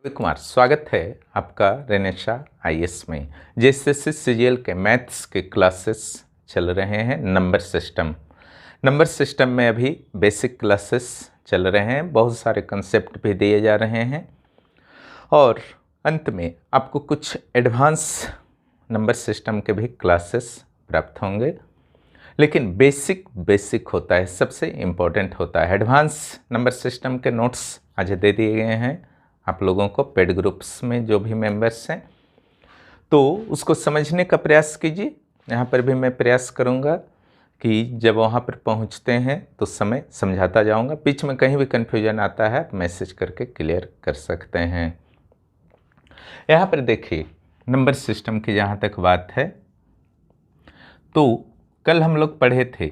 रवि कुमार, स्वागत है आपका रेनेशा आईएएस में। जेएसएससी सीजीएल के मैथ्स के क्लासेस चल रहे हैं। नंबर सिस्टम में अभी बेसिक क्लासेस चल रहे हैं, बहुत सारे कंसेप्ट भी दिए जा रहे हैं और अंत में आपको कुछ एडवांस नंबर सिस्टम के भी क्लासेस प्राप्त होंगे। लेकिन बेसिक होता है, सबसे इम्पोर्टेंट होता है। एडवांस नंबर सिस्टम के नोट्स आज दे दिए गए हैं आप लोगों को पेड ग्रुप्स में, जो भी मेंबर्स हैं, तो उसको समझने का प्रयास कीजिए। यहाँ पर भी मैं प्रयास करूँगा कि जब वहाँ पर पहुँचते हैं तो समय समझाता जाऊँगा। बीच में कहीं भी कन्फ्यूजन आता है आप मैसेज करके क्लियर कर सकते हैं। यहाँ पर देखिए, नंबर सिस्टम की जहाँ तक बात है तो कल हम लोग पढ़े थे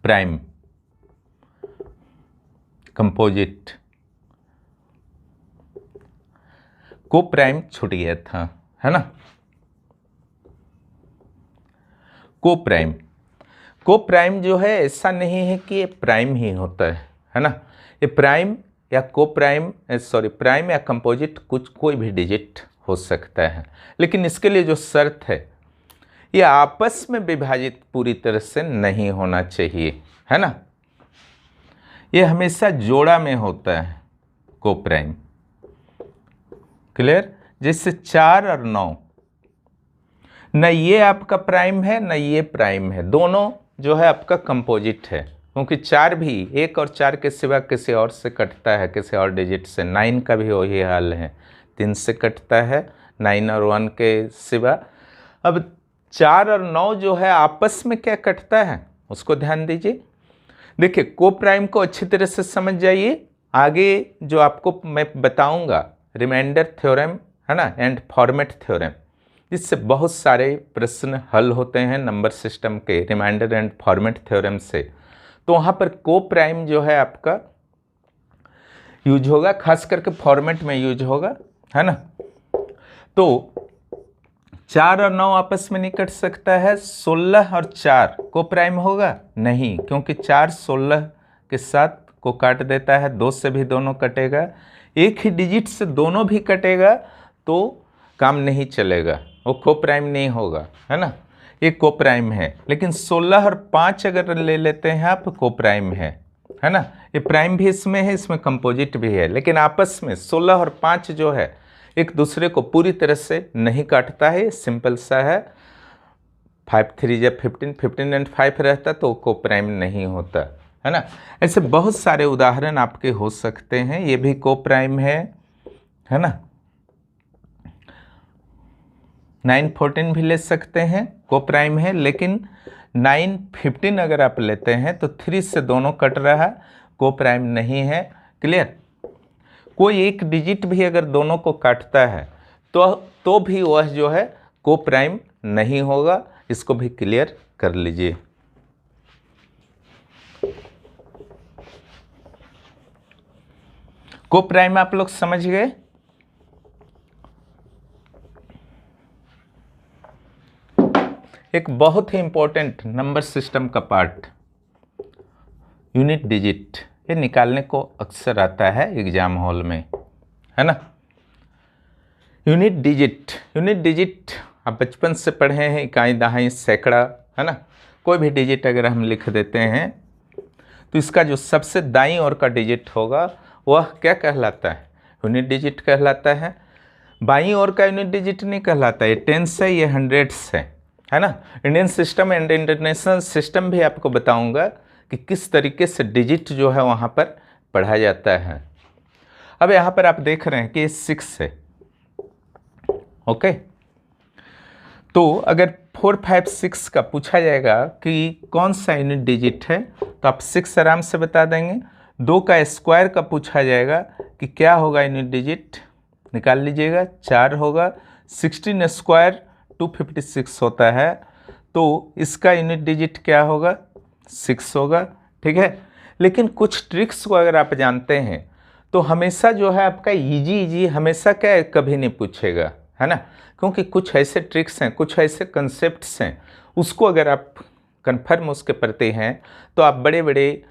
प्राइम, कंपोजिट, को प्राइम छूट गया था, है ना। को प्राइम जो है ऐसा नहीं है कि ये प्राइम ही होता है ना। ये प्राइम या को प्राइम प्राइम या कंपोजिट कोई भी डिजिट हो सकता है, लेकिन इसके लिए जो शर्त है ये आपस में विभाजित पूरी तरह से नहीं होना चाहिए, है ना। ये हमेशा जोड़ा में होता है को प्राइम, क्लियर। जैसे 4 और 9, न ये आपका प्राइम है न ये प्राइम है, दोनों जो है आपका कंपोजिट है, क्योंकि 4 भी 1 और 4 के सिवा किसी और से कटता है, किसी और डिजिट से। 9 का भी वही हाल है, 3 से कटता है, 9 और 1 के सिवा। अब 4 और 9 जो है आपस में क्या कटता है उसको ध्यान दीजिए। देखिए, को प्राइम को अच्छी तरह से समझ जाइए। आगे जो आपको मैं बताऊंगा रिमाइंडर थ्योरम, है ना, एंड फॉर्मेट थ्योरम, जिससे बहुत सारे प्रश्न हल होते हैं नंबर सिस्टम के रिमाइंडर एंड फॉर्मेट थ्योरम से। तो वहाँ पर को प्राइम जो है आपका यूज होगा, खास करके फॉर्मेट में यूज होगा, है ना। तो 4 और 9 आपस में नहीं कट सकता है। 16 और 4 को प्राइम होगा नहीं, क्योंकि 4 16 के साथ को काट देता है, 2 से भी दोनों कटेगा, एक ही डिजिट से दोनों भी कटेगा तो काम नहीं चलेगा, वो को प्राइम नहीं होगा, है ना। ये को प्राइम है। लेकिन 16 और 5 अगर ले लेते हैं आप, को प्राइम है ना। ये प्राइम भी इसमें है, इसमें कंपोजिट भी है, लेकिन आपस में 16 और 5 जो है एक दूसरे को पूरी तरह से नहीं काटता है। सिंपल सा है, 5 3 जब 15, 15 एंड 5 रहता तो को प्राइम नहीं होता, है ना। ऐसे बहुत सारे उदाहरण आपके हो सकते हैं। ये भी को प्राइम है ना। 9 14 भी ले सकते हैं, को प्राइम है। लेकिन 9 15 अगर आप लेते हैं तो 3 से दोनों कट रहा है, को प्राइम नहीं है, क्लियर। कोई एक डिजिट भी अगर दोनों को काटता है तो भी वह जो है को प्राइम नहीं होगा। इसको भी क्लियर कर लीजिए। को प्राइम आप लोग समझ गए। एक बहुत ही इंपॉर्टेंट नंबर सिस्टम का पार्ट, यूनिट डिजिट, ये निकालने को अक्सर आता है एग्जाम हॉल में, है ना। यूनिट डिजिट आप बचपन से पढ़े हैं, इकाई दहाई सैकड़ा, है ना। कोई भी डिजिट अगर हम लिख देते हैं तो इसका जो सबसे दाईं ओर का डिजिट होगा वह क्या कहलाता है, यूनिट डिजिट कहलाता है। बाईं ओर का यूनिट डिजिट नहीं कहलाता, ये टेंस है, ये हंड्रेड्स है ना। Indian system and international system भी आपको बताऊंगा कि किस तरीके से डिजिट जो है वहाँ पर पढ़ा जाता है। अब यहाँ पर आप देख रहे हैं कि 6 है, ओके। तो अगर 4 5 6 का पूछा जाएगा कि कौन सा यूनिट डिजिट है तो आप 6 आराम से बता देंगे। 2 का स्क्वायर का पूछा जाएगा कि क्या होगा यूनिट डिजिट, निकाल लीजिएगा, 4 होगा। 16 स्क्वायर 256 होता है, तो इसका यूनिट डिजिट क्या होगा, 6 होगा, ठीक है। लेकिन कुछ ट्रिक्स को अगर आप जानते हैं तो हमेशा जो है आपका इजी हमेशा क्या कभी नहीं पूछेगा, है ना। क्योंकि कुछ ऐसे ट्रिक्स हैं, कुछ ऐसे कंसेप्ट्स हैं, उसको अगर आप कन्फर्म उसके प्रति हैं तो आप बड़े बड़े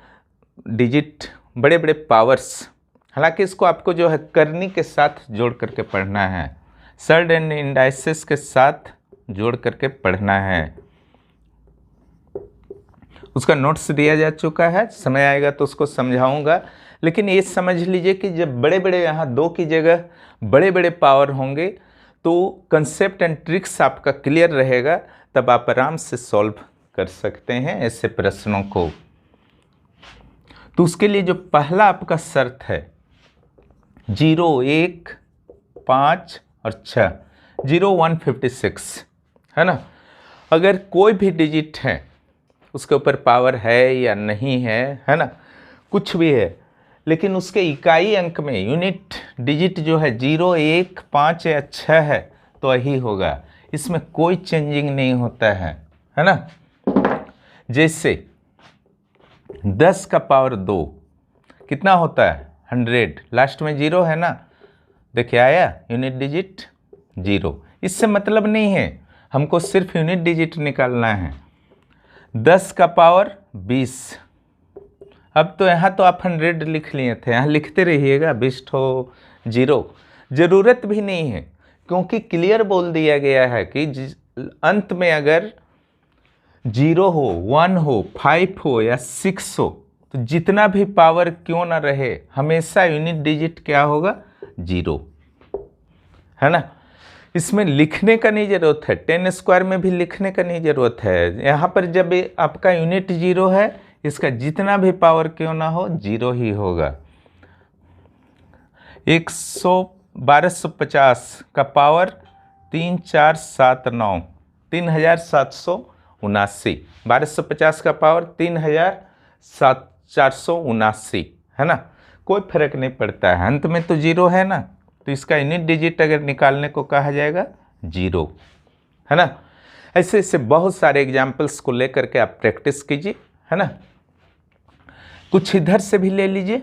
डिजिट, बड़े बड़े पावर्स, हालांकि इसको आपको जो है करनी के साथ जोड़ करके पढ़ना है, सर्ड एंड इंडाइसिस के साथ जोड़ करके पढ़ना है। उसका नोट्स दिया जा चुका है, समय आएगा तो उसको समझाऊंगा। लेकिन ये समझ लीजिए कि जब बड़े बड़े यहाँ 2 की जगह बड़े बड़े पावर होंगे तो कंसेप्ट एंड ट्रिक्स आपका क्लियर रहेगा, तब आप आराम से सॉल्व कर सकते हैं ऐसे प्रश्नों को। तो उसके लिए जो पहला आपका शर्त है 0, 1, 5 और 6, 0, 156 है ना। अगर कोई भी डिजिट है उसके ऊपर पावर है या नहीं है ना, कुछ भी है, लेकिन उसके इकाई अंक में यूनिट डिजिट जो है 0, 1, 5 या 6 है तो यही होगा, इसमें कोई चेंजिंग नहीं होता है ना। जैसे 10 का पावर 2 कितना होता है 100, लास्ट में 0 है ना, देखिए आया यूनिट डिजिट 0। इससे मतलब नहीं है, हमको सिर्फ यूनिट डिजिट निकालना है। 10 का पावर 20, अब तो यहाँ तो आप 100 लिख लिए थे, यहाँ लिखते रहिएगा 20 हो 0, ज़रूरत भी नहीं है क्योंकि क्लियर बोल दिया गया है कि अंत में अगर 0 हो, 1 हो, 5 हो या 6 हो तो जितना भी पावर क्यों ना रहे हमेशा यूनिट डिजिट क्या होगा 0, है ना। इसमें लिखने का नहीं ज़रूरत है, 10 स्क्वायर में भी लिखने का नहीं ज़रूरत है। यहाँ पर जब आपका यूनिट 0 है, इसका जितना भी पावर क्यों ना हो 0 ही होगा। 1250 का पावर 3, 4, 7, 9, 3779, 1250 का पावर 3479 है ना, कोई फर्क नहीं पड़ता है, अंत में तो 0 है ना, तो इसका यूनिट डिजिट अगर निकालने को कहा जाएगा 0, है ना। ऐसे ऐसे बहुत सारे एग्जाम्पल्स को लेकर के आप प्रैक्टिस कीजिए, है ना। कुछ इधर से भी ले लीजिए,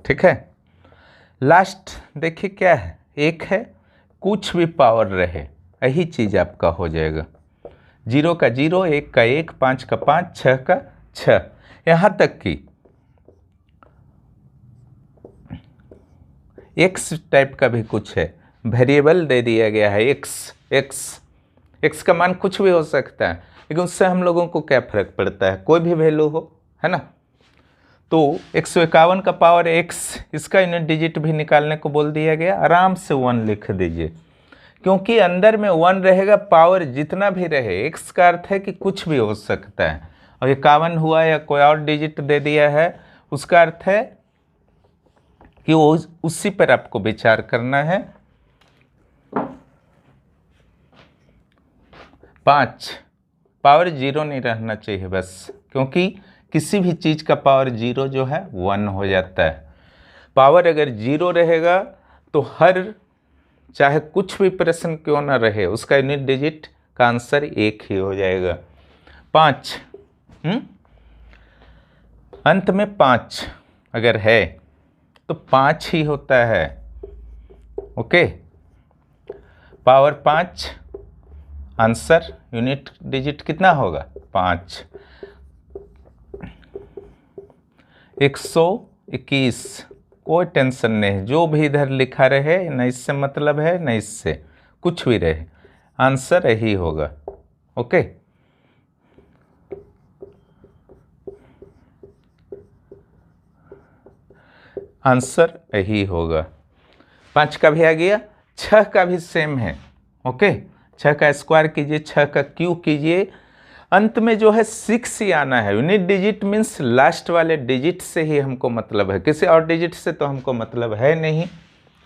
ठीक है। लास्ट देखिए क्या है, 1 है, कुछ भी पावर रहे यही चीज आपका हो जाएगा। 0 का 0, 1 का 1, 5 का 5, 6 का 6, यहां तक कि x टाइप का भी कुछ है, वेरिएबल दे दिया गया है x का मान कुछ भी हो सकता है, लेकिन उससे हम लोगों को क्या फर्क पड़ता है, कोई भी वैल्यू हो, है ना। तो 151 का पावर x, इसका यूनिट डिजिट भी निकालने को बोल दिया गया, आराम से 1 लिख दीजिए, क्योंकि अंदर में 1 रहेगा, पावर जितना भी रहे, x का अर्थ है कि कुछ भी हो सकता है, और 51 हुआ या कोई और डिजिट दे दिया है उसका अर्थ है कि वो उसी पर आपको विचार करना है। 5 पावर 0 नहीं रहना चाहिए बस, क्योंकि किसी भी चीज़ का पावर 0 जो है 1 हो जाता है। पावर अगर 0 रहेगा तो हर चाहे कुछ भी प्रश्न क्यों ना रहे उसका यूनिट डिजिट का आंसर 1 ही हो जाएगा। 5 अंत में 5 अगर है तो 5 ही होता है, okay. Power 5, answer unit digit कितना होगा 5। 121, कोई टेंशन नहीं, जो भी इधर लिखा रहे न इससे मतलब है न इससे, कुछ भी रहे आंसर यही होगा, ओके। आंसर यही होगा। 5 का भी आ गया, 6 का भी सेम है, ओके। 6 का स्क्वायर कीजिए, 6 का क्यूब कीजिए, अंत में जो है 6 ही आना है। यूनिट डिजिट मीन्स लास्ट वाले डिजिट से ही हमको मतलब है, किसी और डिजिट से तो हमको मतलब है नहीं,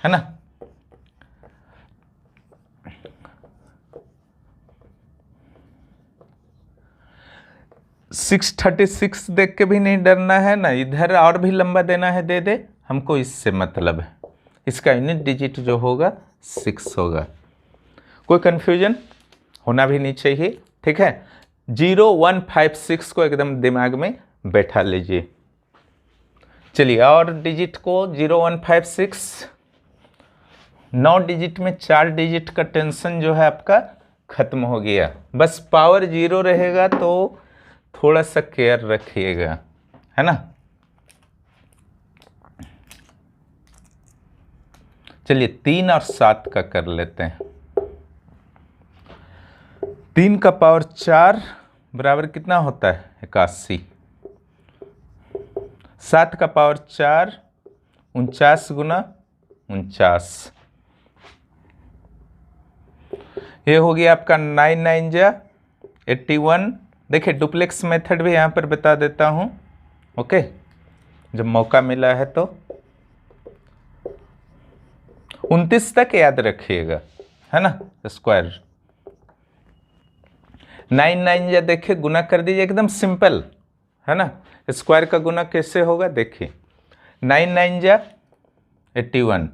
है ना। सिक्स 36 देख के भी नहीं डरना है ना, इधर और भी लंबा देना है दे दे, हमको इससे मतलब है। इसका यूनिट डिजिट जो होगा 6 होगा, कोई कंफ्यूजन होना भी नहीं चाहिए, ठीक है। 0156 को एकदम दिमाग में बैठा लीजिए। चलिए और डिजिट को 0156, 9 डिजिट में 4 डिजिट का टेंशन जो है आपका खत्म हो गया। बस पावर 0 रहेगा तो थोड़ा सा केयर रखिएगा, है ना। चलिए 3 और 7 का कर लेते हैं। 3 का पावर 4 बराबर कितना होता है? 81। 7 का पावर 4 49 गुना 49। ये हो गया आपका 9 9 जा 81। देखिए डुप्लेक्स मेथड भी यहाँ पर बता देता हूँ, ओके, जब मौका मिला है तो। 29 तक याद रखिएगा, है ना, स्क्वायर। 9 9 जा देखिए गुना कर दीजिए, एकदम सिंपल, है ना। स्क्वायर का गुना कैसे होगा देखिए, 9 9 जा 81,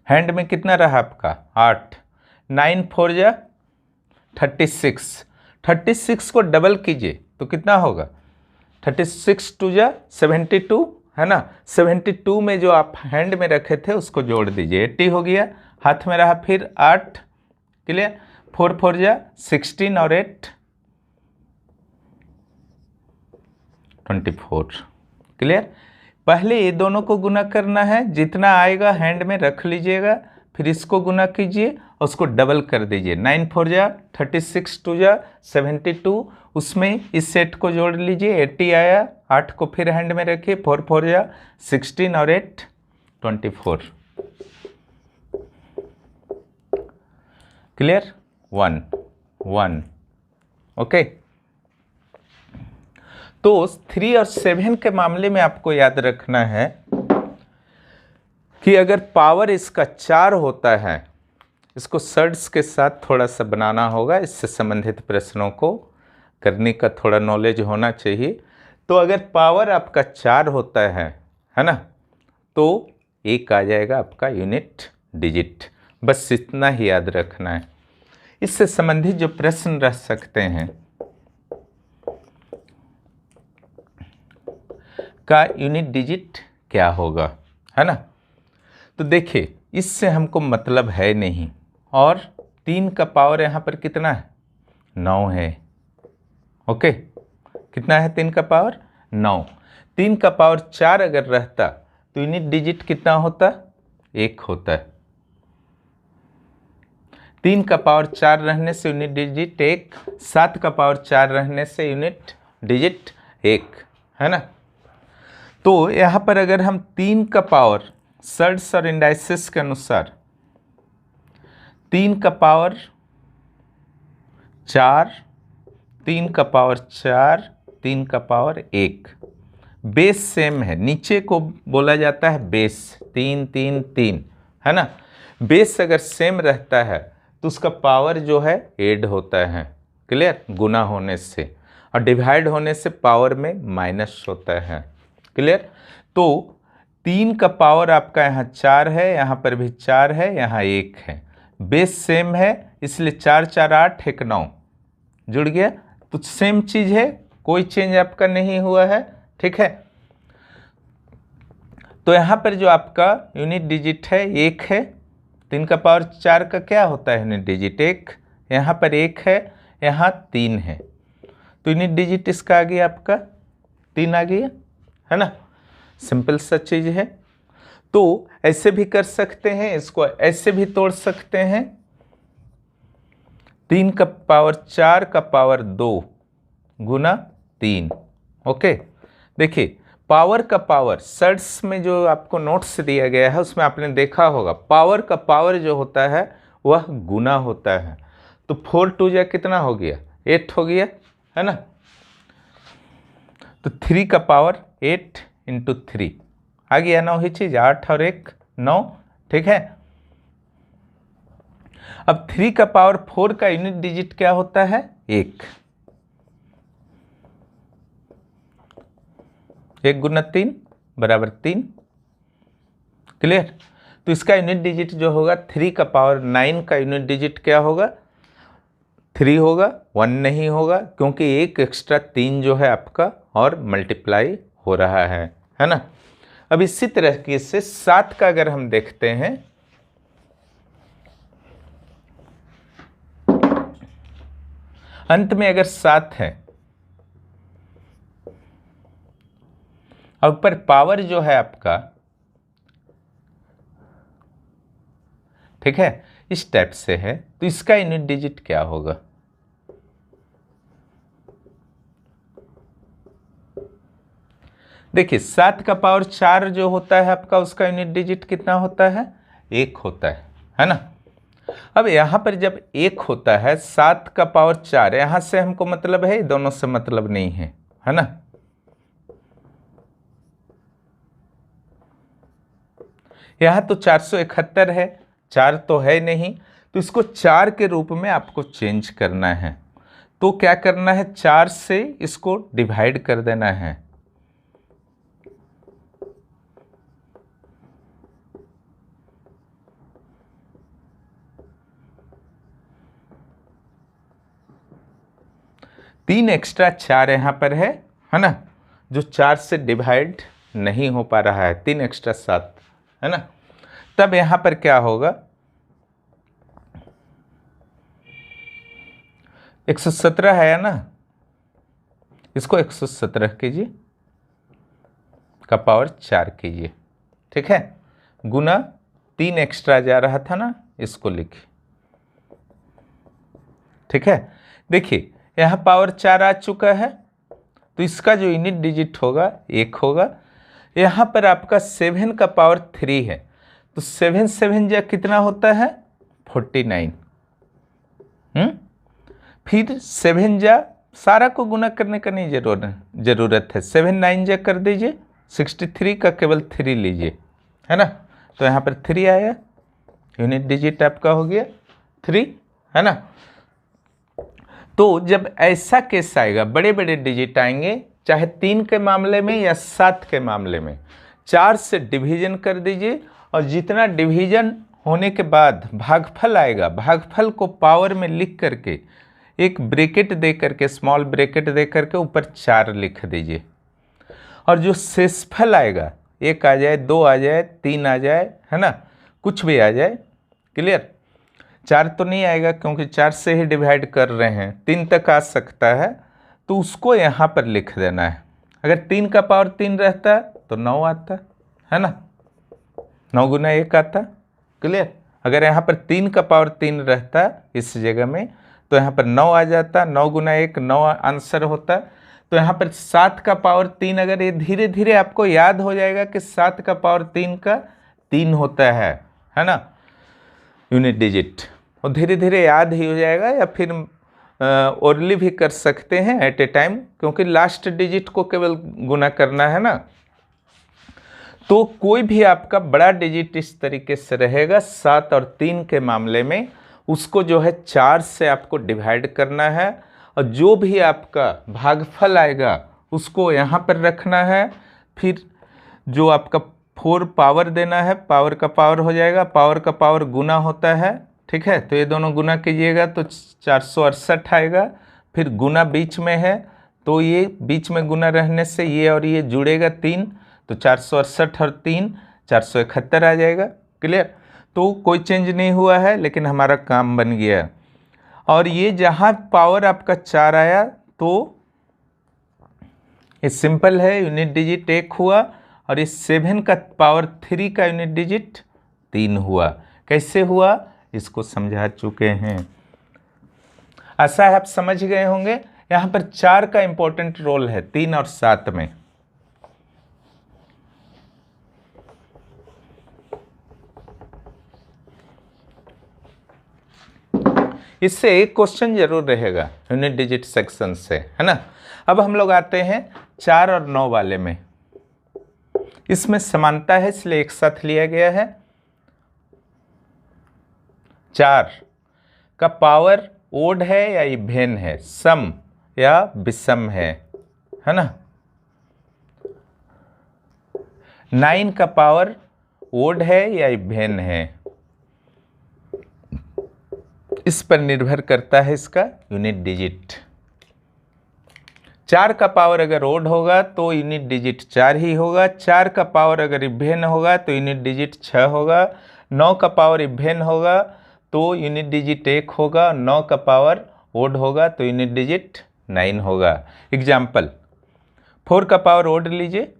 हैंड में कितना रहा आपका 8, 9 4 जा 36, 36 को डबल कीजिए तो कितना होगा 36 2 जा 72, है ना। 72 में जो आप हैंड में रखे थे उसको जोड़ दीजिए, 80 हो गया। हाथ में रहा फिर 8, क्लियर। 4 4 जा 16 और 8 24, क्लियर। पहले ये दोनों को गुना करना है, जितना आएगा हैंड में रख लीजिएगा, फिर इसको गुना कीजिए और उसको डबल कर दीजिए। 9 4 जा 36, 2 जा 72, उसमें इस सेट को जोड़ लीजिए, 80 आया। 8 को फिर हैंड में रखिए, 4 4 जा 16 और 8 24, क्लियर। 1 1, ओके। तो 3 और 7 के मामले में आपको याद रखना है कि अगर पावर इसका 4 होता है, इसको सर्ड्स के साथ थोड़ा सा बनाना होगा, इससे संबंधित प्रश्नों को करने का थोड़ा नॉलेज होना चाहिए। तो अगर पावर आपका 4 होता है ना, तो 1 आ जाएगा आपका यूनिट डिजिट। बस इतना ही याद रखना है। इससे संबंधित जो प्रश्न रह सकते हैं का यूनिट डिजिट क्या होगा, है ना। तो देखिए इससे हमको मतलब है नहीं, और 3 का पावर यहाँ पर कितना है 9 है, ओके। कितना है 3 का पावर 9। 3 का पावर 4 अगर रहता तो यूनिट डिजिट कितना होता 1 होता है। 3 का पावर 4 रहने से यूनिट डिजिट 1, 7 का पावर 4 रहने से यूनिट डिजिट 1, है ना। तो यहाँ पर अगर हम 3 का पावर सर्ड्स और इंडाइसेस के अनुसार 3 का पावर 4, 3 का पावर 4, 3 का पावर 1, बेस सेम है, नीचे को बोला जाता है बेस, 3 3 3, है ना। बेस अगर सेम रहता है तो उसका पावर जो है ऐड होता है, क्लियर, गुना होने से, और डिवाइड होने से पावर में माइनस होता है, क्लियर। तो 3 का पावर आपका यहाँ 4 है, यहाँ पर भी 4 है, यहाँ 1 है, बेस सेम है, इसलिए 4 4 8 1 9 जुड़ गया, तो सेम चीज है, कोई चेंज आपका नहीं हुआ है, ठीक है। तो यहाँ पर जो आपका यूनिट डिजिट है 1 है। 3 का पावर 4 का क्या होता है यूनिट डिजिट 1, यहाँ पर 1 है, यहाँ 3 है, तो यूनिट डिजिट इसका आ गया आपका 3 आ गया, है ना। सिंपल सा चीज है। तो ऐसे भी कर सकते हैं, इसको ऐसे भी तोड़ सकते हैं, 3 का पावर 4 का पावर 2 गुना 3, ओके। देखिए पावर का पावर सर्ड्स में जो आपको नोट्स दिया गया है उसमें आपने देखा होगा, पावर का पावर जो होता है वह गुना होता है। तो 4 2 जा कितना हो गया 8 हो गया, है ना। तो 3 का पावर 8 इंटू 3 आ गया 9 ही चीज, 8 और 1 9, ठीक है। अब 3 का पावर 4 का यूनिट डिजिट क्या होता है 1, 1 गुना 3 बराबर 3, क्लियर। तो इसका यूनिट डिजिट जो होगा 3 का पावर 9 का यूनिट डिजिट क्या होगा 3 होगा, 1 नहीं होगा, क्योंकि एक एक्स्ट्रा 3 जो है आपका और मल्टीप्लाई हो रहा है ना। अब इसी तरह से 7 का अगर हम देखते हैं अंत में अगर 7 है और ऊपर पावर जो है आपका, ठीक है, इस टाइप से है, तो इसका यूनिट डिजिट क्या होगा? देखिए 7 का पावर 4 जो होता है आपका, उसका यूनिट डिजिट कितना होता है? 1 होता है ना। अब यहां पर जब 1 होता है, 7 का पावर 4, यहां से हमको मतलब है, दोनों से मतलब नहीं है ना। यहां तो 471 है, 4 तो है नहीं, तो इसको 4 के रूप में आपको चेंज करना है। तो क्या करना है? 4 से इसको डिवाइड कर देना है। तीन एक्स्ट्रा 4 यहां पर है ना, जो 4 से डिवाइड नहीं हो पा रहा है, 3 एक्स्ट्रा 7, है ना। तब यहां पर क्या होगा? 117 है ना, इसको 117 कीजिए का पावर 4 कीजिए, ठीक है, गुना 3 एक्स्ट्रा जा रहा था ना, इसको लिखिए, ठीक है। देखिए यहां पावर 4 आ चुका है, तो इसका जो यूनिट डिजिट होगा 1 होगा। यहां पर आपका 7 का पावर 3 है, तो 7 7 जा कितना होता है? 49। फिर 7 जा, सारा को गुना करने का नहीं जरूरत है, 7 9 जा कर दीजिए, 63 का केवल 3 लीजिए, है ना। तो यहां पर 3 आया, यूनिट डिजिट आपका हो गया 3, है ना। तो जब ऐसा केस आएगा, बड़े बड़े डिजिट आएंगे, चाहे 3 के मामले में या 7 के मामले में, 4 से डिवीजन कर दीजिए, और जितना डिवीजन होने के बाद भागफल आएगा, भागफल को पावर में लिख करके एक ब्रैकेट दे करके, स्मॉल ब्रैकेट दे करके ऊपर 4 लिख दीजिए, और जो शेषफल आएगा, 1 आ जाए, 2 आ जाए, 3 आ जाए, है ना, कुछ भी आ जाए, क्लियर। 4 तो नहीं आएगा क्योंकि 4 से ही डिवाइड कर रहे हैं, 3 तक आ सकता है, तो उसको यहाँ पर लिख देना है। अगर 3 का पावर 3 रहता तो 9 आता, है ना, 9 गुना 1 आता, क्लियर। अगर यहाँ पर 3 का पावर 3 रहता इस जगह में, तो यहाँ पर 9 आ जाता, 9 गुना 1 9 आंसर होता। तो यहाँ पर 7 का पावर 3, अगर ये धीरे धीरे आपको याद हो जाएगा कि 7 का पावर 3 का 3 होता है ना, यूनिट डिजिट, और धीरे धीरे याद ही हो जाएगा, या फिर ओरली भी कर सकते हैं एट ए टाइम, क्योंकि लास्ट डिजिट को केवल गुना करना है ना। तो कोई भी आपका बड़ा डिजिट इस तरीके से रहेगा 7 और 3 के मामले में, उसको जो है 4 से आपको डिवाइड करना है, और जो भी आपका भागफल आएगा उसको यहाँ पर रखना है। फिर जो आपका 4 पावर देना है, पावर का पावर हो जाएगा, पावर का पावर गुना होता है, ठीक है, तो ये दोनों गुना कीजिएगा तो 468 आएगा। फिर गुना बीच में है, तो ये बीच में गुना रहने से ये और ये जुड़ेगा 3, तो 468 और 3 471 आ जाएगा, क्लियर। तो कोई चेंज नहीं हुआ है, लेकिन हमारा काम बन गया। और ये जहाँ पावर आपका 4 आया, तो ये सिंपल है, यूनिट डिजिट 1 हुआ, और इस 7 का पावर 3 का यूनिट डिजिट 3 हुआ। कैसे हुआ इसको समझा चुके हैं, ऐसा है, आप समझ गए होंगे। यहाँ पर 4 का इंपॉर्टेंट रोल है 3 और 7 में। इससे एक क्वेश्चन जरूर रहेगा यूनिट डिजिट सेक्शन से, है ना। अब हम लोग आते हैं 4 और 9 वाले में। इसमें समानता है इसलिए एक साथ लिया गया है। 4 का पावर ओड है या इवेन है, सम या विषम है ना। 9 का पावर ओड है या इवेन है, इस पर निर्भर करता है इसका यूनिट डिजिट। 4 का पावर अगर ओड होगा तो यूनिट डिजिट 4 ही होगा। 4 का पावर अगर इवेन होगा तो यूनिट डिजिट 6 होगा। 9 का पावर इवेन होगा तो यूनिट डिजिट 1 होगा। 9 का पावर ओड होगा तो यूनिट डिजिट 9 होगा। एग्जाम्पल, 4 का पावर ओड लीजिए,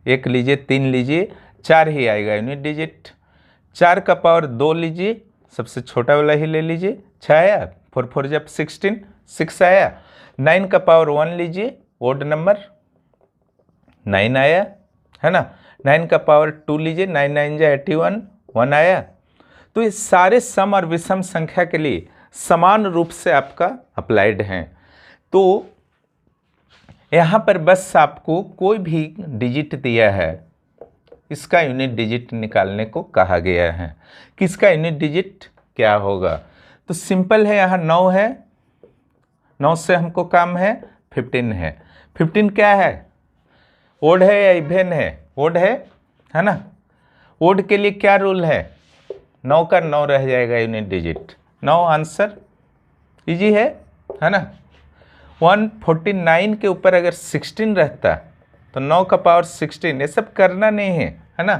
1 लीजिए, 3 लीजिए, 4 ही आएगा यूनिट डिजिट। 4 का पावर 2 लीजिए, सबसे छोटा वाला ही ले लीजिए, 6 आया, 4 4 जब 16, 6 आया। 9 का पावर 1 लीजिए, ओड नंबर, 9 आया, है ना। 9 का पावर 2 लीजिए, 9 9 जा 81, 1 आया। तो ये सारे सम और विषम संख्या के लिए समान रूप से आपका अप्लाइड हैं। तो यहाँ पर बस आपको कोई भी डिजिट दिया है, इसका यूनिट डिजिट निकालने को कहा गया है। किसका यूनिट डिजिट क्या होगा? तो सिंपल है, यहाँ 9 है, 9 से हमको काम है, 15 है। 15 क्या है? ओड है या इवेन है? ओड है ना। ओड के लिए क्या रूल है? 9 का 9 रह जाएगा यूनिट डिजिट, 9 आंसर, इजी है ना। 149 के ऊपर अगर 16 रहता तो 9 का पावर 16, ये सब करना नहीं है ना।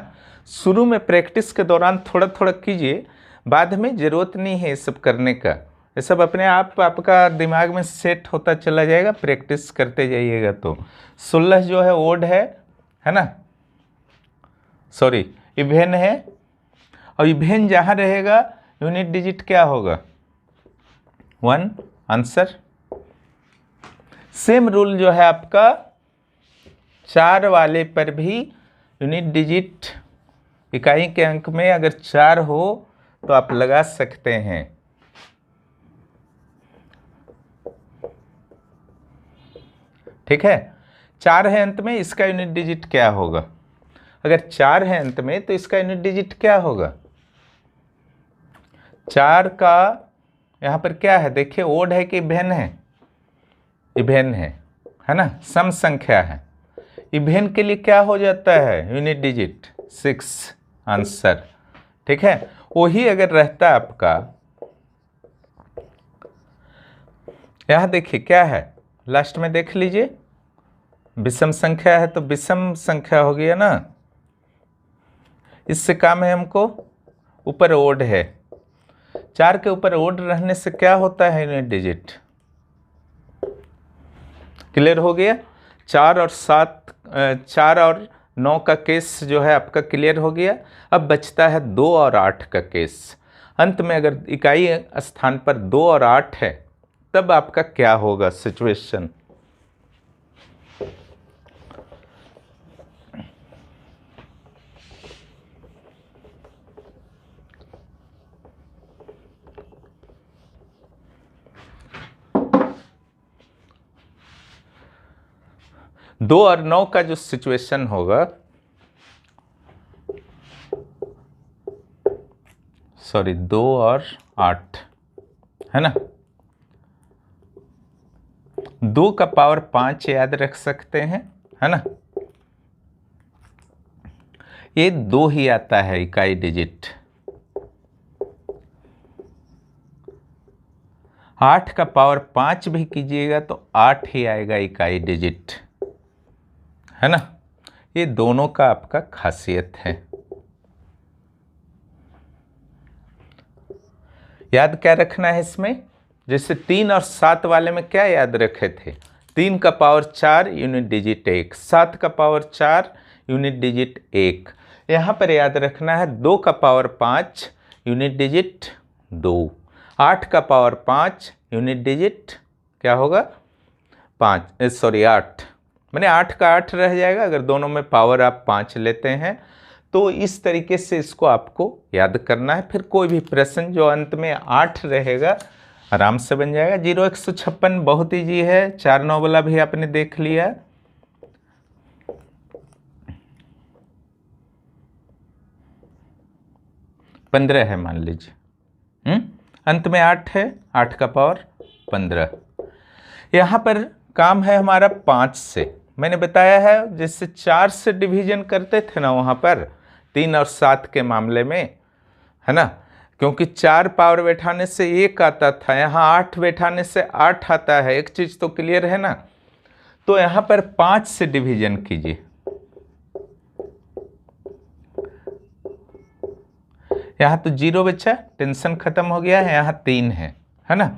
शुरू में प्रैक्टिस के दौरान थोड़ा थोड़ा कीजिए, बाद में ज़रूरत नहीं है ये सब करने का। ये सब अपने आप आपका दिमाग में सेट होता चला जाएगा, प्रैक्टिस करते जाइएगा। तो 16 जो है ओड है ना, सॉरी इवेन है, और इवेन जहाँ रहेगा यूनिट डिजिट क्या होगा? 1 आंसर। सेम रूल जो है आपका 4 वाले पर भी, यूनिट डिजिट इकाई के अंक में अगर 4 हो तो आप लगा सकते हैं। ठीक है, 4 है अंत में, इसका यूनिट डिजिट क्या होगा? अगर 4 है अंत में तो इसका यूनिट डिजिट क्या होगा? 4 का यहाँ पर क्या है देखिए, ओड है कि इवेन है? इवेन है ना, सम संख्या है। इवेन के लिए क्या हो जाता है यूनिट डिजिट? 6 आंसर। ठीक है, वही अगर रहता आपका, यहाँ देखिए क्या है, लास्ट में देख लीजिए, विषम संख्या है तो विषम संख्या हो गया ना, इससे काम है हमको, ऊपर ओड है। 4 के ऊपर ओड रहने से क्या होता है यूनिट डिजिट? क्लियर हो गया। 4 और 9 का केस जो है आपका क्लियर हो गया। अब बचता है 2 और 8 का केस। अंत में अगर इकाई स्थान पर 2 और 8 है तब आपका क्या होगा सिचुएशन? दो और 9 का जो सिचुएशन होगा, सॉरी 2 और 8 है ना, 2 का पावर 5 याद रख सकते हैं, है ना। ये 2 ही आता है इकाई डिजिट। 8 का पावर 5 भी कीजिएगा तो 8 ही आएगा इकाई डिजिट, है ना। ये दोनों का आपका खासियत है। याद क्या रखना है इसमें? जैसे 3 और 7 वाले में क्या याद रखे थे? 3 का पावर 4 यूनिट डिजिट 1, 7 का पावर 4 यूनिट डिजिट 1। यहाँ पर याद रखना है 2 का पावर 5 यूनिट डिजिट 2, 8 का पावर 5 यूनिट डिजिट क्या होगा? 8, मैंने 8 का 8 रह जाएगा अगर दोनों में पावर आप 5 लेते हैं। तो इस तरीके से इसको आपको याद करना है। फिर कोई भी प्रश्न जो अंत में 8 रहेगा आराम से बन जाएगा। 0 156 बहुत ईजी है। 4 9 वाला भी आपने देख लिया। पंद्रह है मान लीजिए, अंत में 8 है, 8 का पावर 15। यहाँ पर काम है हमारा 5 से। मैंने बताया है जैसे 4 से डिवीजन करते थे ना वहाँ पर 3 और 7 के मामले में, है ना, क्योंकि 4 पावर बैठाने से 1 आता था, यहाँ 8 बैठाने से 8 आता है। एक चीज़ तो क्लियर है ना। तो यहाँ पर 5 से डिवीजन कीजिए। यहाँ तो 0 बचा, टेंशन खत्म हो गया है। यहाँ 3 है ना।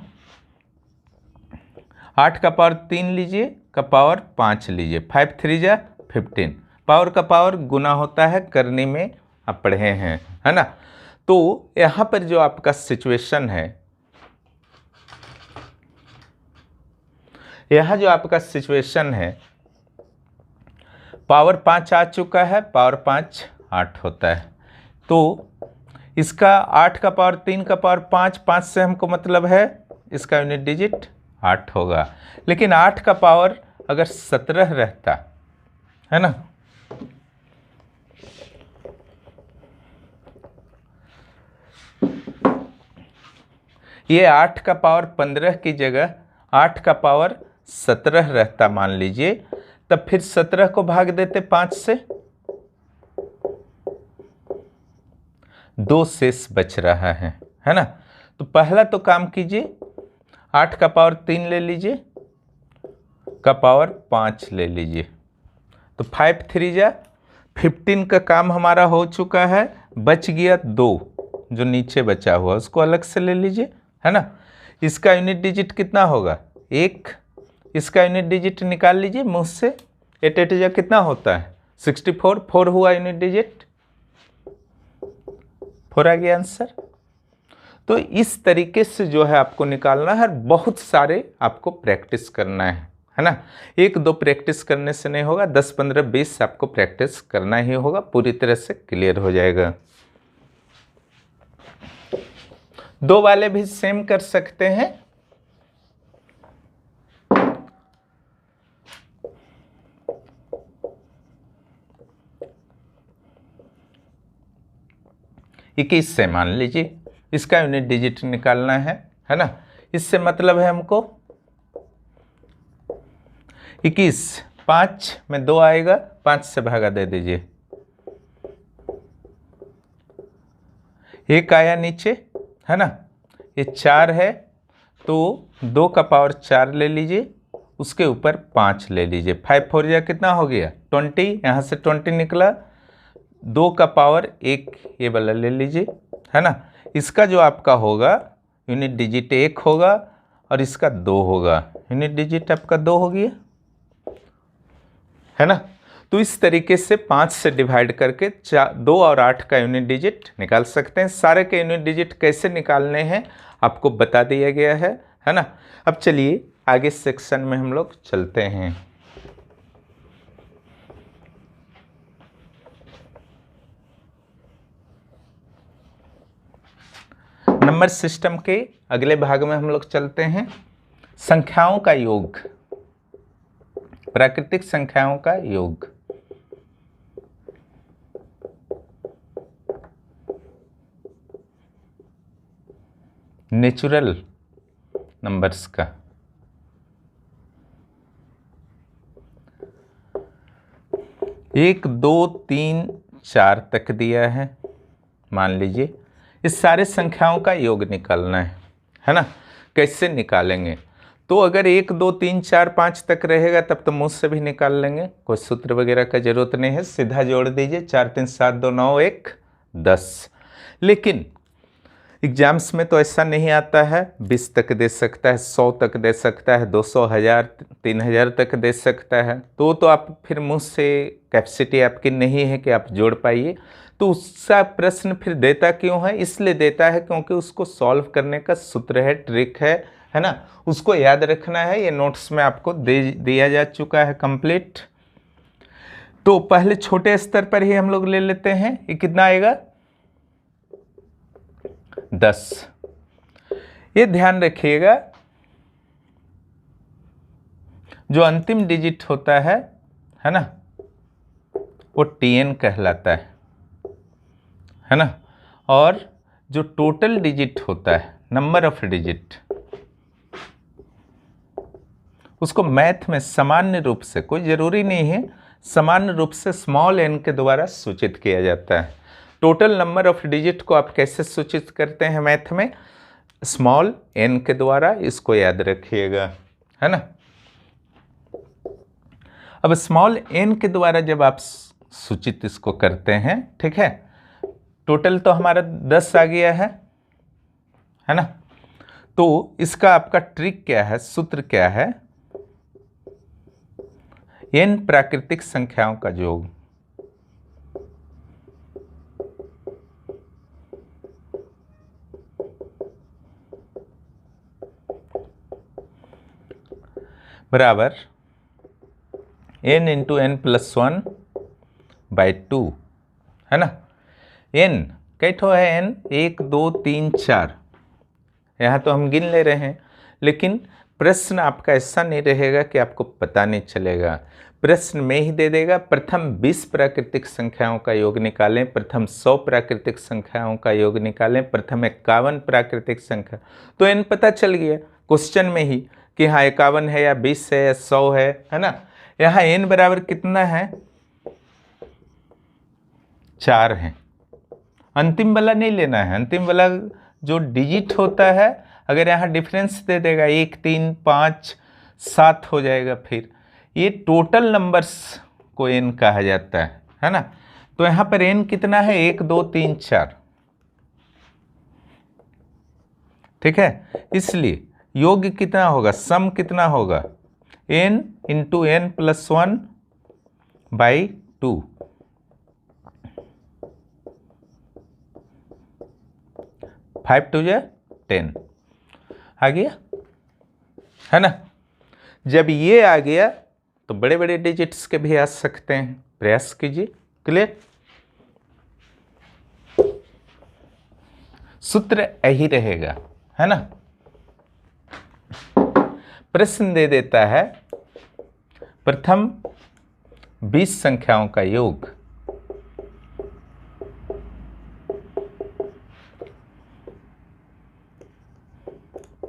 8 का पावर 3 लीजिए, का पावर 5 लीजिए, 5 3 जा 15। पावर का पावर गुना होता है, करने में आप पढ़े हैं, है ना। तो यहाँ पर जो आपका सिचुएशन है, यहाँ जो आपका सिचुएशन है, पावर 5 आ चुका है, पावर 5 8 होता है। तो इसका 8 का पावर 3 का पावर 5, 5 से हमको मतलब है इसका यूनिट डिजिट 8 होगा। लेकिन 8 का पावर अगर 17 रहता, है ना, ये 8 का पावर 15 की जगह 8 का पावर 17 रहता मान लीजिए, तब फिर 17 को भाग देते 5 से, 2 शेष बच रहा है ना। तो पहला तो काम कीजिए, 8 का पावर 3 ले लीजिए, का पावर 5 ले लीजिए, तो 5 3 जा 15 का काम हमारा हो चुका है। बच गया 2, जो नीचे बचा हुआ उसको अलग से ले लीजिए, है ना। इसका यूनिट डिजिट कितना होगा 1, इसका यूनिट डिजिट निकाल लीजिए मुँह से, 8 8 जा कितना होता है 64, 4 हुआ यूनिट डिजिट, 4 आ गया आंसर। तो इस तरीके से जो है आपको निकालना है, बहुत सारे आपको प्रैक्टिस करना है ना। 1-2 प्रैक्टिस करने से नहीं होगा, 10 15 20 आपको प्रैक्टिस करना ही होगा, पूरी तरह से क्लियर हो जाएगा। 2 वाले भी सेम कर सकते हैं। इक्कीस से मान लीजिए इसका यूनिट डिजिट निकालना है ना। इससे मतलब है हमको 21, 5 में 2 आएगा, 5 से भागा दे दीजिए, 1 आया नीचे, है ना। ये 4 है, तो 2 का पावर 4 ले लीजिए, उसके ऊपर 5 ले लीजिए, 5 4 जा कितना हो गया 20, यहाँ से 20 निकला, 2 का पावर 1 ये वाला ले लीजिए, है ना। इसका जो आपका होगा यूनिट डिजिट 1 होगा और इसका 2 होगा, यूनिट डिजिट आपका 2 हो गया, है ना। तो इस तरीके से 5 से डिवाइड करके 2 और 8 का यूनिट डिजिट निकाल सकते हैं। सारे के यूनिट डिजिट कैसे निकालने हैं आपको बता दिया गया है ना। अब चलिए आगे सेक्शन में हम लोग चलते हैं। नंबर सिस्टम के अगले भाग में हम लोग चलते हैं। संख्याओं का योग, प्राकृतिक संख्याओं का योग। नेचुरल नंबर्स का। एक 2 3 4 तक दिया है, मान लीजिए इस सारे संख्याओं का योग निकालना है ना। कैसे निकालेंगे, तो अगर 1 2 3 4 5 तक रहेगा तब तो मुँह से भी निकाल लेंगे, कोई सूत्र वगैरह का जरूरत नहीं है, सीधा जोड़ दीजिए, 4 3 7 2 9 1 10। लेकिन एग्जाम्स में तो ऐसा नहीं आता है, 20 तक दे सकता है, 100 तक दे सकता है, 200 1000 3000 तक दे सकता है, तो आप फिर मुँह से कैपेसिटी आपकी नहीं है कि आप जोड़ पाइए। तो उसका प्रश्न फिर देता क्यों है, इसलिए देता है क्योंकि उसको सॉल्व करने का सूत्र है, ट्रिक है ना, उसको याद रखना है। ये नोट्स में आपको दिया जा चुका है कंप्लीट। तो पहले छोटे स्तर पर ही हम लोग ले लेते हैं, ये कितना आएगा 10। ये ध्यान रखिएगा जो अंतिम डिजिट होता है ना, वो TN कहलाता है ना। और जो टोटल डिजिट होता है, नंबर ऑफ डिजिट, उसको मैथ में सामान्य रूप से, कोई ज़रूरी नहीं है, सामान्य रूप से स्मॉल n के द्वारा सूचित किया जाता है। टोटल नंबर ऑफ डिजिट को आप कैसे सूचित करते हैं मैथ में, स्मॉल n के द्वारा, इसको याद रखिएगा, है ना। अब स्मॉल n के द्वारा जब आप सूचित इसको करते हैं, ठीक है, टोटल तो हमारा 10 आ गया है ना। तो इसका आपका ट्रिक क्या है, सूत्र क्या है, n प्राकृतिक संख्याओं का योग बराबर n into n plus 1 by 2, है ना। n कई ठो है n, 1 2 3 4, यहाँ तो हम गिन ले रहे हैं, लेकिन प्रश्न आपका ऐसा नहीं रहेगा कि आपको पता नहीं चलेगा। प्रश्न में ही दे देगा प्रथम 20 प्राकृतिक संख्याओं का योग निकालें, प्रथम 100 प्राकृतिक संख्याओं का योग निकालें, प्रथम 51 प्राकृतिक संख्या। तो n पता चल गया क्वेश्चन में ही कि हाँ 51 है या 20 है या 100 है ना। यहाँ n बराबर कितना है, 4 है। अंतिम वाला नहीं लेना है, अंतिम वाला जो डिजिट होता है अगर यहाँ डिफरेंस दे देगा 1 3 5 7 हो जाएगा, फिर ये टोटल नंबर्स को n कहा जाता है ना। तो यहाँ पर n कितना है, 1 2 3 4, ठीक है। इसलिए योग कितना होगा, सम कितना होगा, n into n plus 1 by 2, 5 2 10 आ गया, है ना। जब ये आ गया तो बड़े बड़े डिजिट्स के भी आ सकते हैं, प्रयास कीजिए। क्लियर, सूत्र यही रहेगा, है ना। प्रश्न दे देता है प्रथम 20 संख्याओं का योग,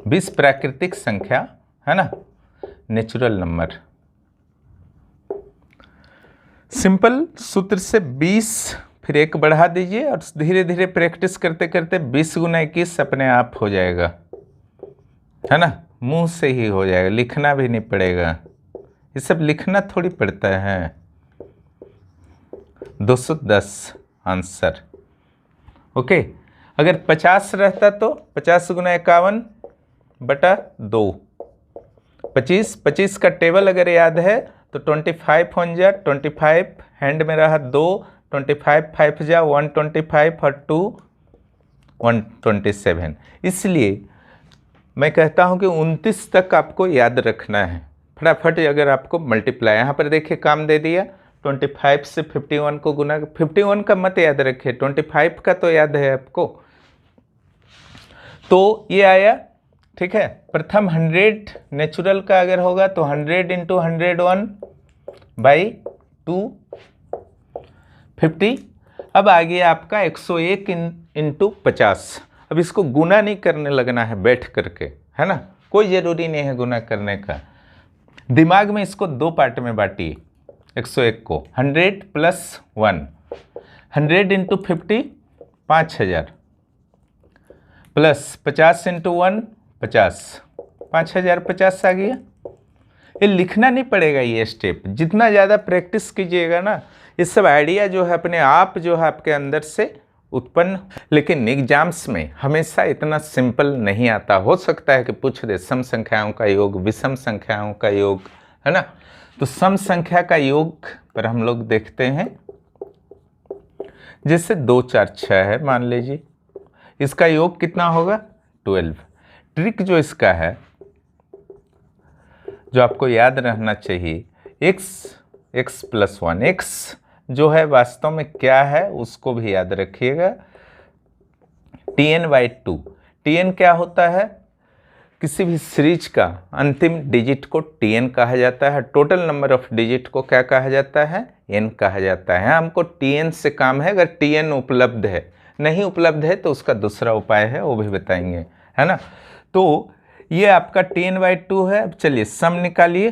बीस प्राकृतिक संख्या, है ना, नेचुरल नंबर। सिंपल सूत्र से 20 फिर 1 बढ़ा दीजिए और धीरे धीरे प्रैक्टिस करते करते 20 गुना 21 अपने आप हो जाएगा, है ना। मुंह से ही हो जाएगा, लिखना भी नहीं पड़ेगा, ये सब लिखना थोड़ी पड़ता है। 210 आंसर। ओके, अगर 50 रहता तो 50 गुना 51 बटा 2, 25, 25 का टेबल अगर याद है तो 25 हो जा, 25 हैंड में रहा 2, 25 5 जा 125 और 2 127। इसलिए मैं कहता हूं कि 29 तक आपको याद रखना है। फटाफट अगर आपको मल्टीप्लाई, यहाँ पर देखिए काम दे दिया, 25 से 51 को गुना, 51 का मत याद रखिए, 25 का तो याद है आपको। तो ये आया, ठीक है। प्रथम 100 नेचुरल का अगर होगा तो 100 इंटू 101 बाई 250। अब आ गया आपका 101 इंटू 50। अब इसको गुना नहीं करने लगना है बैठ करके, है ना, कोई ज़रूरी नहीं है गुना करने का। दिमाग में इसको 2 पार्ट में बांटिए 101 को, 100 प्लस 1, 100 इंटू 50 5000 प्लस 50 इंटू 1 50, 5050 आ गया। ये लिखना नहीं पड़ेगा, ये स्टेप जितना ज़्यादा प्रैक्टिस कीजिएगा ना, ये सब आइडिया जो है अपने आप जो है आपके अंदर से उत्पन्न। लेकिन एग्जाम्स में हमेशा इतना सिंपल नहीं आता, हो सकता है कि पूछ दे सम संख्याओं का योग, विषम संख्याओं का योग, है ना। तो सम संख्या का योग पर हम लोग देखते हैं, जैसे 2 4 6 है मान लीजिए, इसका योग कितना होगा 12। ट्रिक जो इसका है, जो आपको याद रहना चाहिए, x प्लस 1, x जो है वास्तव में क्या है उसको भी याद रखिएगा, tn/2। tn क्या होता है, किसी भी सीरीज का अंतिम डिजिट को tn कहा जाता है, टोटल नंबर ऑफ डिजिट को क्या कहा जाता है, n कहा जाता है। हमको tn से काम है, अगर tn उपलब्ध है, नहीं उपलब्ध है तो उसका दूसरा उपाय है, वो भी बताएंगे, है ना। तो ये आपका tn/2 है। अब चलिए सम निकालिए।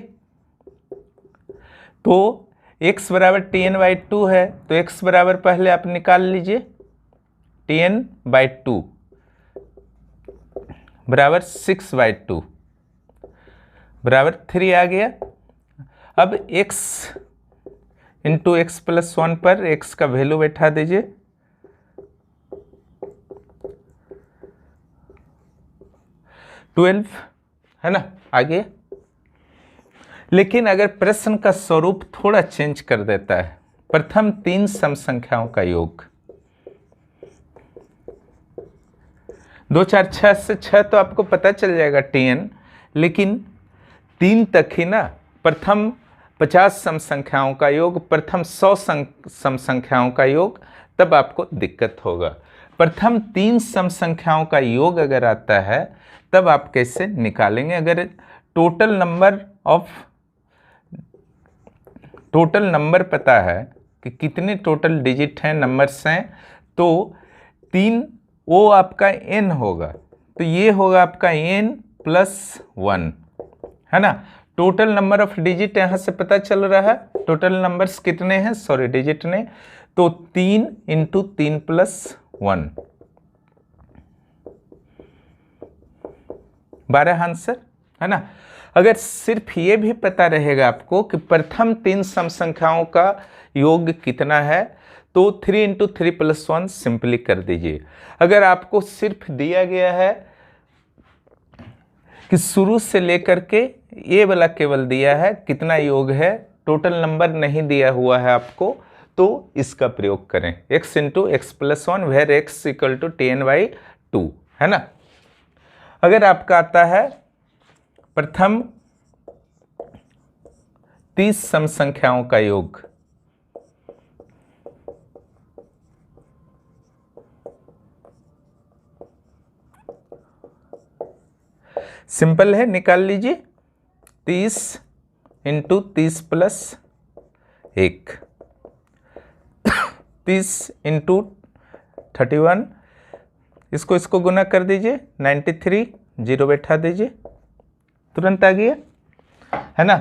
तो x बराबर tn/2 है, तो x बराबर पहले आप निकाल लीजिए, tn/2 बराबर 6/2 बराबर 3 आ गया। अब x इंटू एक्स प्लस 1 पर x का वैल्यू बैठा दीजिए, है ना, आगे लेकिन अगर प्रश्न का स्वरूप थोड़ा चेंज कर देता है, प्रथम 3 सम संख्याओं का योग, 2 4 6 से 6 तो आपको पता चल जाएगा tn, लेकिन 3 तक ही ना, प्रथम 50 सम संख्याओं का योग, प्रथम 100 सम संख्याओं का योग, तब आपको दिक्कत होगा। प्रथम 3 सम संख्याओं का योग अगर आता है तब आप कैसे निकालेंगे? अगर टोटल नंबर पता है कि कितने टोटल डिजिट हैं, नंबर्स हैं, तो 3 वो आपका n होगा, तो ये होगा आपका n + 1, है ना। टोटल नंबर ऑफ डिजिट यहां से पता चल रहा है, टोटल नंबर्स कितने हैं, सॉरी डिजिट ने, तो 3 × 3 + 1, 12 आंसर, है ना। अगर सिर्फ ये भी पता रहेगा आपको कि प्रथम 3 सम संख्याओं का योग कितना है, तो 3 × 3 + 1 सिंपली कर दीजिए। अगर आपको सिर्फ दिया गया है कि शुरू से लेकर के ये वाला केवल दिया है कितना योग है, टोटल नंबर नहीं दिया हुआ है आपको, तो इसका प्रयोग करें, x × x + 1 where x = tn/2, है ना। अगर आपका आता है प्रथम 30 सम संख्याओं का योग, सिंपल है, निकाल लीजिए, 30 × 30 + 1, 30 × 31, इसको गुना कर दीजिए, 93, 0 बैठा दीजिए, तुरंत आ गया, है ना।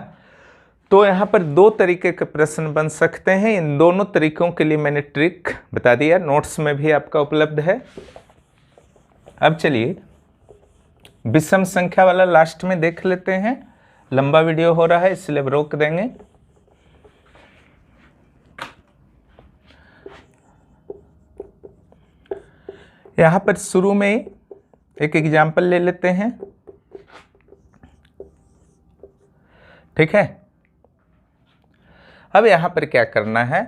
तो यहाँ पर 2 तरीके के प्रश्न बन सकते हैं, इन दोनों तरीकों के लिए मैंने ट्रिक बता दिया, नोट्स में भी आपका उपलब्ध है। अब चलिए विषम संख्या वाला लास्ट में देख लेते हैं, लंबा वीडियो हो रहा है इसलिए रोक देंगे। यहां पर शुरू में एक एग्जाम्पल ले लेते हैं, ठीक है। अब यहां पर क्या करना है,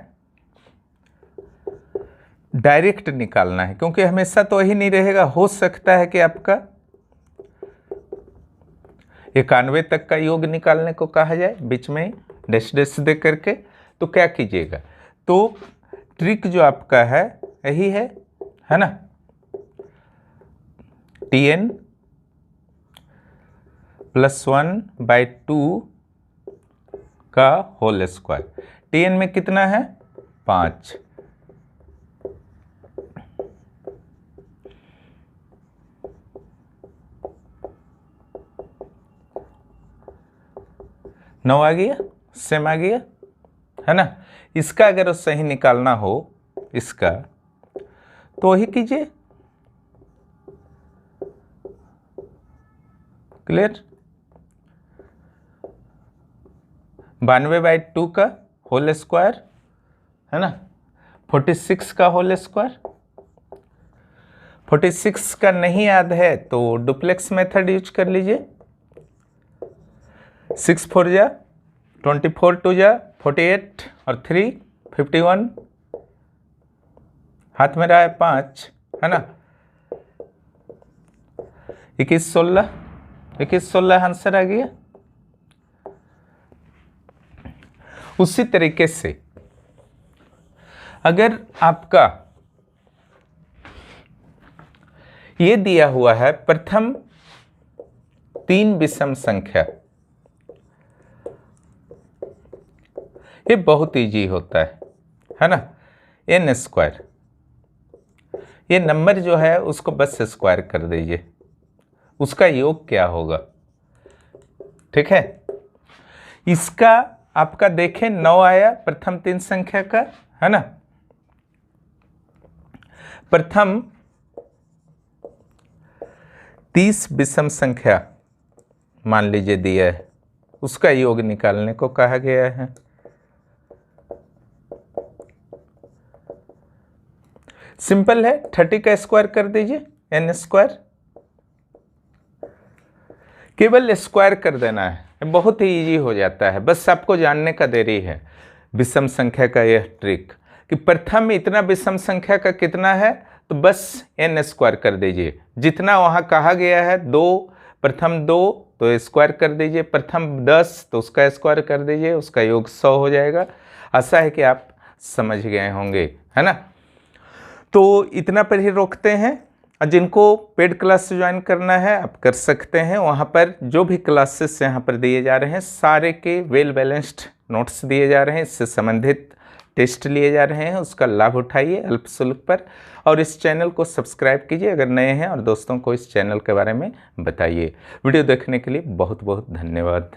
डायरेक्ट निकालना है, क्योंकि हमेशा तो वही नहीं रहेगा, हो सकता है कि आपका 91 तक का योग निकालने को कहा जाए, बीच में डैश डैश दे करके, तो क्या कीजिएगा, तो ट्रिक जो आपका है यही है ना, tn + 1/2 का होल स्क्वायर, tn में कितना है 5, नौ आ गया, सेम आ गया, है ना। इसका अगर सही निकालना हो इसका, तो वही कीजिए, क्लियर, 92/2 का होल स्क्वायर, है ना, 46 का होल स्क्वायर, 46 का नहीं याद है तो डुप्लेक्स मेथड यूज कर लीजिए, 6 4 जा 24, 2 जा 48 और 3 51, हाथ में रहा है 5, है ना, 21 16 आंसर आ गया। उसी तरीके से अगर आपका ये दिया हुआ है प्रथम 3 विषम संख्या, ये बहुत इजी होता है ना, n², ये नंबर जो है उसको बस स्क्वायर कर दीजिए, उसका योग क्या होगा, ठीक है। इसका आपका देखें 9 आया प्रथम 3 संख्या का, है ना, प्रथम 30 विषम संख्या मान लीजिए दिया है, उसका योग निकालने को कहा गया है। सिंपल है, 30 का स्क्वायर कर दीजिए, n², केवल स्क्वायर कर देना है, बहुत ही इजी हो जाता है, बस आपको जानने का देरी है। विषम संख्या का यह ट्रिक कि प्रथम इतना विषम संख्या का कितना है, तो बस n स्क्वायर कर दीजिए, जितना वहाँ कहा गया है 2, प्रथम 2 तो स्क्वायर कर दीजिए, प्रथम 10 तो उसका स्क्वायर कर दीजिए, उसका योग 100 हो जाएगा। आशा है कि आप समझ गए होंगे, है ना। तो इतना पर ही रोकते हैं। और जिनको पेड क्लास ज्वाइन करना है आप कर सकते हैं, वहाँ पर जो भी क्लासेस यहाँ पर दिए जा रहे हैं सारे के वेल बैलेंस्ड नोट्स दिए जा रहे हैं, इससे संबंधित टेस्ट लिए जा रहे हैं, उसका लाभ उठाइए अल्प शुल्क पर। और इस चैनल को सब्सक्राइब कीजिए अगर नए हैं, और दोस्तों को इस चैनल के बारे में बताइए। वीडियो देखने के लिए बहुत बहुत धन्यवाद।